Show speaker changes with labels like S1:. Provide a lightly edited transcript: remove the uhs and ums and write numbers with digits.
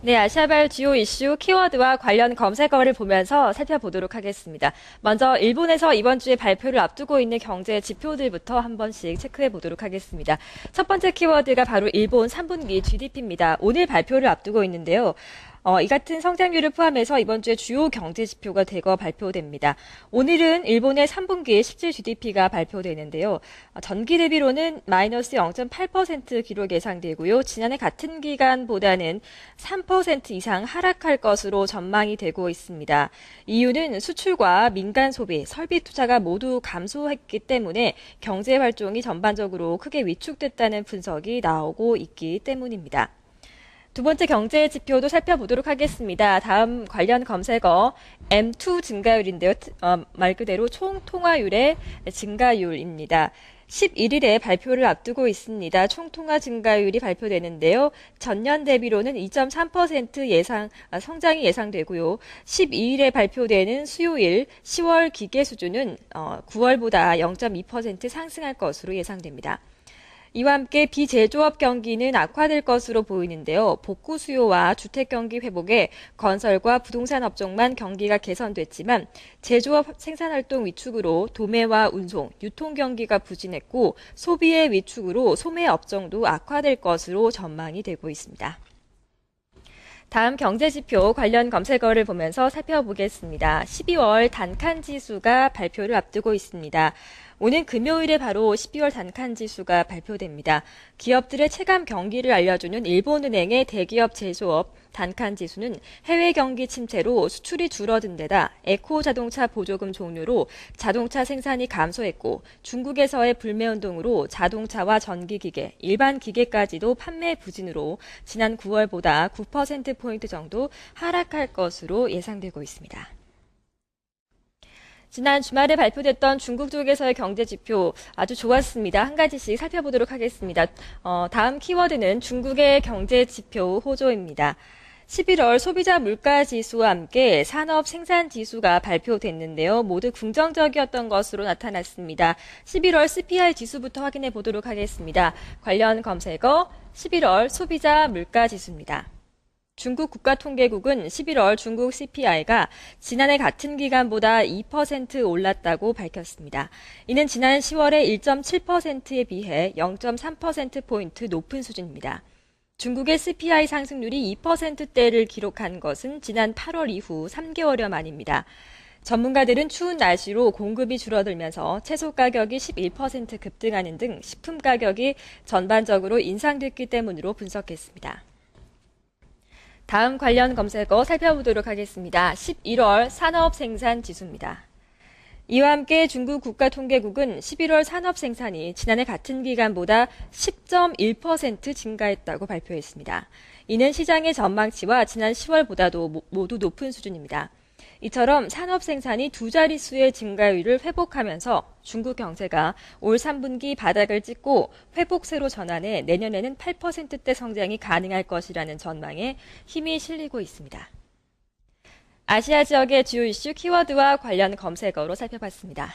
S1: 네, 아시아발 주요 이슈 키워드와 관련 검색어를 보면서 살펴보도록 하겠습니다. 먼저 일본에서 이번 주에 발표를 앞두고 있는 경제 지표들부터 한 번씩 체크해 보도록 하겠습니다. 첫 번째 키워드가 바로 일본 3분기 GDP입니다. 오늘 발표를 앞두고 있는데요. 이 같은 성장률을 포함해서 이번 주에 주요 경제 지표가 대거 발표됩니다. 오늘은 일본의 3분기 실질 GDP가 발표되는데요. 전기 대비로는 마이너스 0.8% 기록 예상되고요. 지난해 같은 기간보다는 3% 이상 하락할 것으로 전망이 되고 있습니다. 이유는 수출과 민간 소비, 설비 투자가 모두 감소했기 때문에 경제 활동이 전반적으로 크게 위축됐다는 분석이 나오고 있기 때문입니다. 두 번째 경제 지표도 살펴보도록 하겠습니다. 다음 관련 검색어 M2 증가율인데요. 말 그대로 총 통화율의 증가율입니다. 11일에 발표를 앞두고 있습니다. 총 통화 증가율이 발표되는데요. 전년 대비로는 2.3% 성장이 예상되고요. 12일에 발표되는 수요일 10월 기계 수준은 9월보다 0.2% 상승할 것으로 예상됩니다. 이와 함께 비제조업 경기는 악화될 것으로 보이는데요. 복구 수요와 주택 경기 회복에 건설과 부동산 업종만 경기가 개선됐지만 제조업 생산활동 위축으로 도매와 운송, 유통 경기가 부진했고 소비의 위축으로 소매 업종도 악화될 것으로 전망이 되고 있습니다. 다음 경제지표 관련 검색어를 보면서 살펴보겠습니다. 12월 단칸지수가 발표를 앞두고 있습니다. 오는 금요일에 바로 12월 단칸지수가 발표됩니다. 기업들의 체감 경기를 알려주는 일본은행의 대기업 제조업 단칸지수는 해외 경기 침체로 수출이 줄어든 데다 에코 자동차 보조금 종료로 자동차 생산이 감소했고 중국에서의 불매운동으로 자동차와 전기기계, 일반 기계까지도 판매 부진으로 지난 9월보다 9%포인트 정도 하락할 것으로 예상되고 있습니다. 지난 주말에 발표됐던 중국 쪽에서의 경제 지표 아주 좋았습니다. 한 가지씩 살펴보도록 하겠습니다. 다음 키워드는 중국의 경제 지표 호조입니다. 11월 소비자 물가 지수와 함께 산업 생산 지수가 발표됐는데요. 모두 긍정적이었던 것으로 나타났습니다. 11월 CPI 지수부터 확인해 보도록 하겠습니다. 관련 검색어 11월 소비자 물가 지수입니다. 중국 국가통계국은 11월 중국 CPI가 지난해 같은 기간보다 2% 올랐다고 밝혔습니다. 이는 지난 10월의 1.7%에 비해 0.3%포인트 높은 수준입니다. 중국의 CPI 상승률이 2%대를 기록한 것은 지난 8월 이후 3개월여 만입니다. 전문가들은 추운 날씨로 공급이 줄어들면서 채소 가격이 11% 급등하는 등 식품 가격이 전반적으로 인상됐기 때문으로 분석했습니다. 다음 관련 검색어 살펴보도록 하겠습니다. 11월 산업생산지수입니다. 이와 함께 중국 국가통계국은 11월 산업생산이 지난해 같은 기간보다 10.1% 증가했다고 발표했습니다. 이는 시장의 전망치와 지난 10월보다도 모두 높은 수준입니다. 이처럼 산업 생산이 두 자릿수의 증가율을 회복하면서 중국 경제가 올 3분기 바닥을 찍고 회복세로 전환해 내년에는 8%대 성장이 가능할 것이라는 전망에 힘이 실리고 있습니다. 아시아 지역의 주요 이슈 키워드와 관련 검색어로 살펴봤습니다.